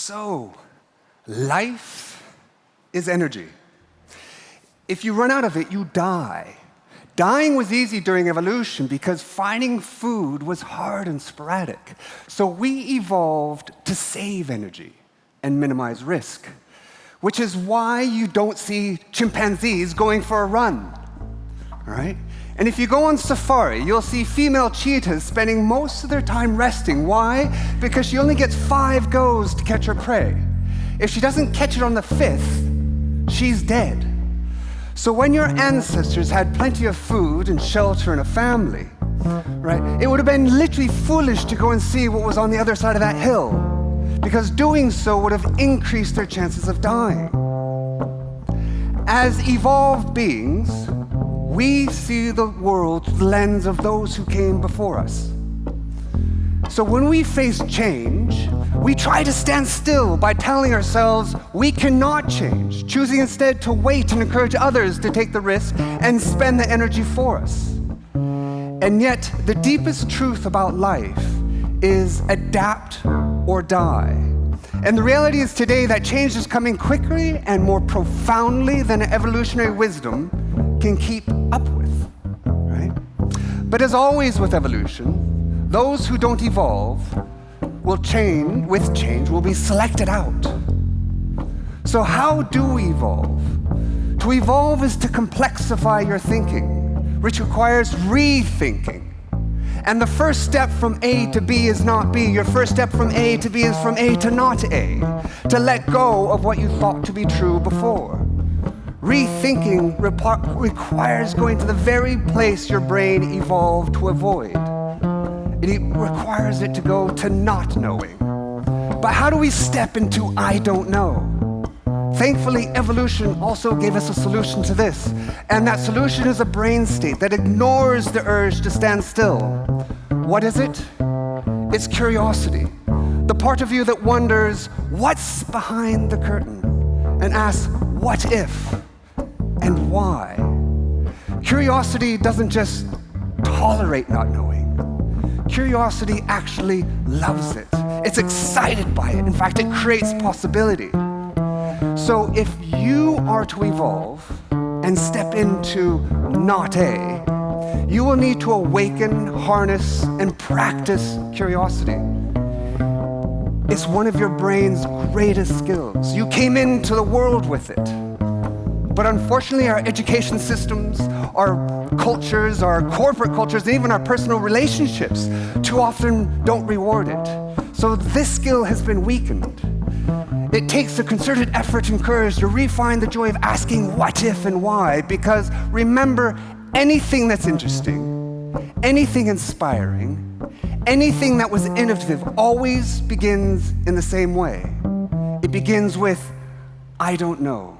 So, life is energy. If you run out of it, you die. Dying was easy during evolution because finding food was hard and sporadic. So we evolved to save energy and minimize risk, which is why you don't see chimpanzees going for a run, all right? And if you go on safari, you'll see female cheetahs spending most of their time resting. Why? Because she only gets 5 goes to catch her prey. If she doesn't catch it on the 5th, she's dead. So when your ancestors had plenty of food and shelter and a family, right, it would have been literally foolish to go and see what was on the other side of that hill, because doing so would have increased their chances of dying. As evolved beings, we see the world through the lens of those who came before us. So when we face change, we try to stand still by telling ourselves we cannot change, choosing instead to wait and encourage others to take the risk and spend the energy for us. And yet, the deepest truth about life is adapt or die. And the reality is today that change is coming quickly and more profoundly than evolutionary wisdom can keep up with, right? But as always with evolution, those who don't evolve will be selected out. So how do we evolve? To evolve is to complexify your thinking, which requires rethinking. And the first step from A to B is not B. Your first step from A to B is from A to not A, to let go of what you thought to be true before. Rethinking requires going to the very place your brain evolved to avoid. It requires it to go to not knowing. But how do we step into I don't know? Thankfully, evolution also gave us a solution to this. And that solution is a brain state that ignores the urge to stand still. What is it? It's curiosity. The part of you that wonders, what's behind the curtain? And asks, what if? And why? Curiosity doesn't just tolerate not knowing. Curiosity actually loves it. It's excited by it. In fact, it creates possibility. So if you are to evolve and step into not A, you will need to awaken, harness, and practice curiosity. It's one of your brain's greatest skills. You came into the world with it. But unfortunately, our education systems, our cultures, our corporate cultures, and even our personal relationships too often don't reward it. So this skill has been weakened. It takes a concerted effort and courage to refine the joy of asking what if and why, because remember, anything that's interesting, anything inspiring, anything that was innovative always begins in the same way. It begins with, I don't know.